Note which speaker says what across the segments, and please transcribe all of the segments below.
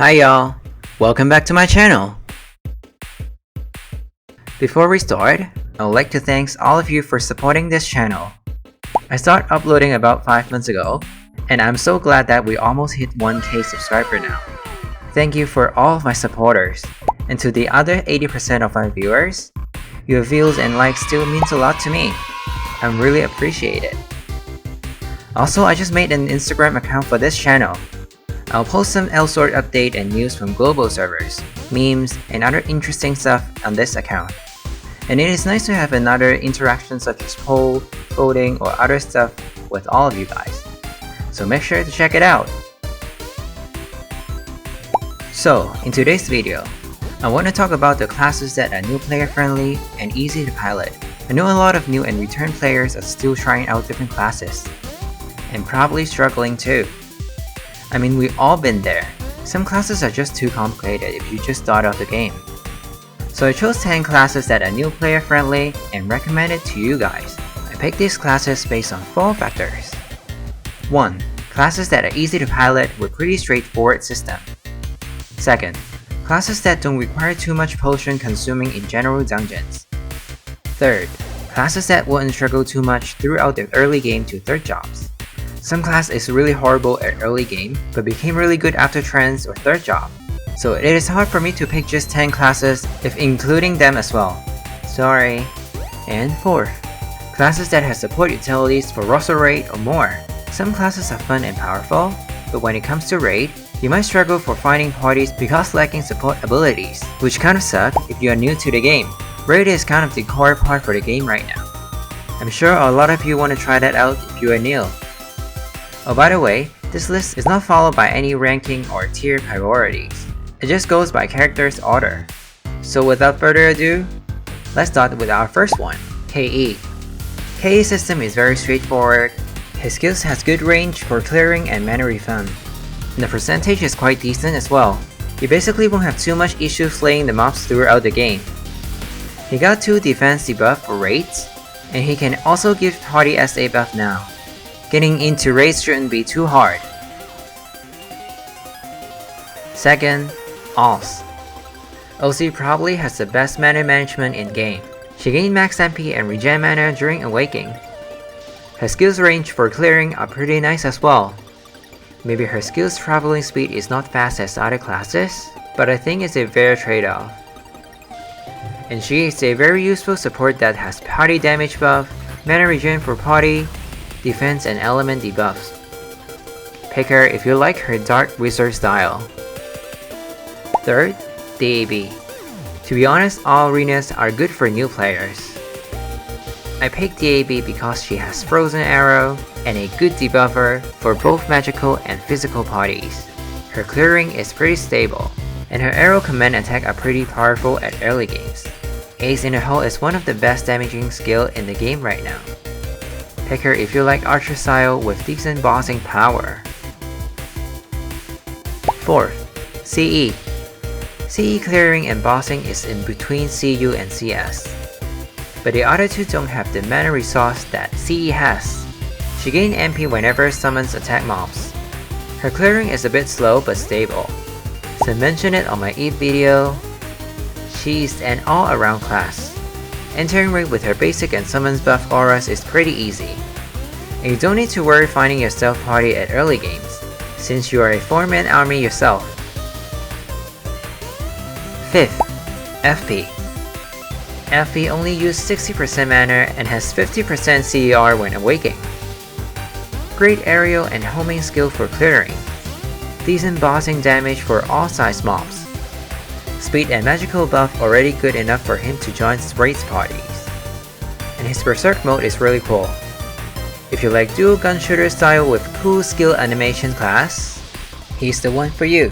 Speaker 1: Hi y'all, welcome back to my channel. Before we start, I would like to thank all of you for supporting this channel. I started uploading about 5 months ago, and I'm so glad that we almost hit 1K subscriber now. Thank you for all of my supporters, and to the other 80% of my viewers, your views and likes still means a lot to me. I'm really appreciate it. Also, I just made an Instagram account for this channel. I'll post some Elsword update and news from global servers, memes, and other interesting stuff on this account. And it is nice to have another interaction such as poll, voting, or other stuff with all of you guys. So make sure to check it out. So, in today's video, I want to talk about the classes that are new player friendly and easy to pilot. I know a lot of new and return players are still trying out different classes, and probably struggling too. I mean, we've all been there. Some classes are just too complicated if you just start out the game. So I chose 10 classes that are new player friendly and recommend it to you guys. I picked these classes based on 4 factors. 1. Classes that are easy to pilot with pretty straightforward system. 2nd. Classes that don't require too much potion consuming in general dungeons. 3rd. Classes that won't struggle too much throughout the early game to 3rd jobs. Some class is really horrible at early game, but became really good after trends or 3rd job. So it is hard for me to pick just 10 classes if including them as well. Sorry. And 4th, classes that have support utilities for roster raid or more. Some classes are fun and powerful, but when it comes to raid, you might struggle for finding parties because lacking support abilities, which kind of suck if you are new to the game. Raid is kind of the core part for the game right now. I'm sure a lot of you want to try that out if you are new. Oh, by the way, this list is not followed by any ranking or tier priorities. It just goes by character's order. So without further ado, let's start with our first one, KE. KE system is very straightforward. His skills has good range for clearing and mana refund. And the percentage is quite decent as well. You basically won't have too much issue slaying the mobs throughout the game. He got 2 defense debuff for raids, and he can also give party SA buff now. Getting into raids shouldn't be too hard. 2nd, Als. OC probably has the best mana management in game. She gained max MP and regen mana during awakening. Her skills range for clearing are pretty nice as well. Maybe her skills traveling speed is not fast as other classes, but I think it's a fair trade-off. And she is a very useful support that has party damage buff, mana regen for party, defense and element debuffs. Pick her if you like her dark wizard style. 3rd, DAB. To be honest, all arenas are good for new players. I picked DAB because she has frozen arrow and a good debuffer for both magical and physical parties. Her clearing is pretty stable, and her arrow command attack are pretty powerful at early games. Ace in the hole is one of the best damaging skill in the game right now. Pick her if you like archer style with decent bossing power. 4th, CE. CE clearing and bossing is in between CU and CS. But the other two don't have the mana resource that CE has. She gains MP whenever summons attack mobs. Her clearing is a bit slow but stable. As I mentioned it on my EVE video, she is an all-around class. Entering raid with her basic and summons buff auras is pretty easy. And you don't need to worry finding your stealth party at early games, since you are a 4-man army yourself. 5th, FP. FP only uses 60% mana and has 50% CER when awakening. Great aerial and homing skill for clearing. Decent bossing damage for all size mobs. Speed and magical buff already good enough for him to join raids parties. And his berserk mode is really cool. If you like dual gun shooter style with cool skill animation class, he's the one for you.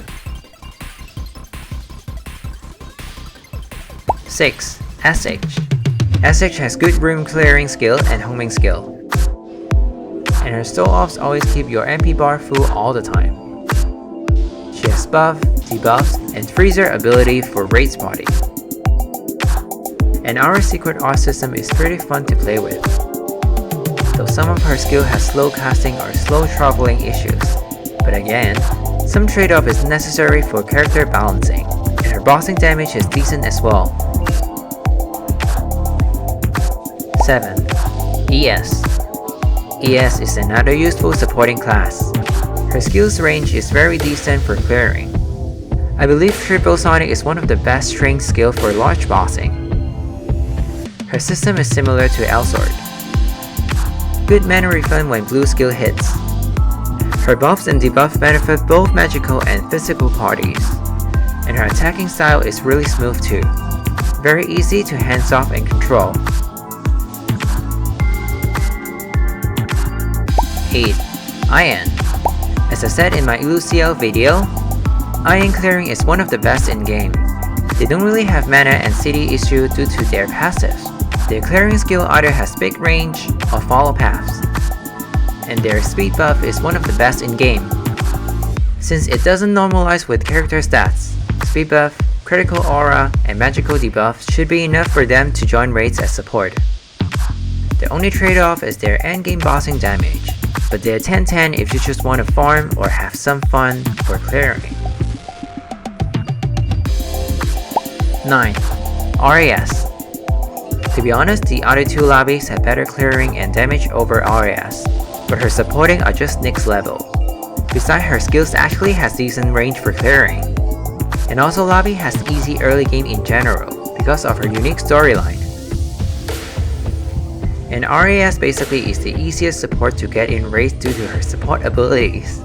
Speaker 1: 6. SH. SH has good room clearing skill and homing skill. And her stall offs always keep your MP bar full all the time. She has buff, debuffs, and freezer ability for raids party. And our secret art system is pretty fun to play with. Though some of her skill has slow casting or slow traveling issues, but again, Some trade-off is necessary for character balancing, and her bossing damage is decent as well. 7. ES. ES is another useful supporting class. Her skills range is very decent for clearing. I believe Triple Sonic is one of the best strength skills for large bossing. Her system is similar to Elsword. Good mana refund when blue skill hits. Her buffs and debuffs benefit both magical and physical parties. And her attacking style is really smooth too. Very easy to hands off and control. 8. Iron. As I said in my Luciel video, Iron clearing is one of the best in game. They don't really have mana and CD issue due to their passive. Their clearing skill either has big range or follow paths. And their speed buff is one of the best in game. Since it doesn't normalize with character stats, speed buff, critical aura, and magical debuff should be enough for them to join raids as support. The only trade-off is their endgame bossing damage, but they're 10-10 if you just want to farm or have some fun for clearing. 9. RAS. To be honest, the other two lobbies have better clearing and damage over RAS, but her supporting are just next level. Besides, her skills actually has decent range for clearing. And also lobby has easy early game in general because of her unique storyline. And RAS basically is the easiest support to get in raids due to her support abilities.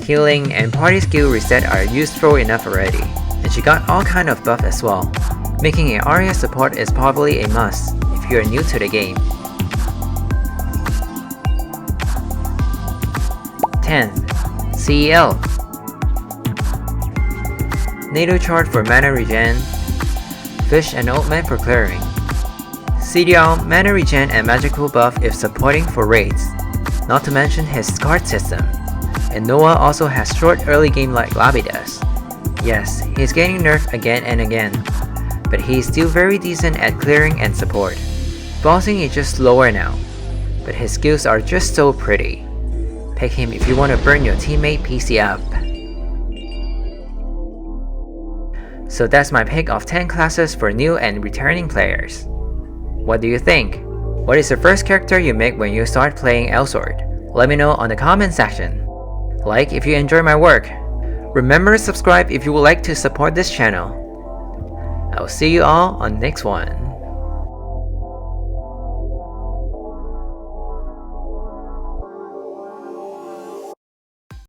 Speaker 1: Healing and party skill reset are useful enough already, and she got all kind of buff as well. Making an RAS support is probably a must if you are new to the game. 10. CEL. NATO chart for mana regen, Fish and Oatman for clearing. CDL, mana regen and magical buff if supporting for raids, not to mention his card system. And Noah also has short early game like Lobby does. Yes, he's getting nerfed again and again, but he's still very decent at clearing and support. Bossing is just slower now, but his skills are just so pretty. Pick him if you want to burn your teammate PC up. So that's my pick of 10 classes for new and returning players. What do you think? What is the first character you make when you start playing Elsword? Let me know on the comment section. Like if you enjoy my work. Remember to subscribe if you would like to support this channel. I will see you all on the next one.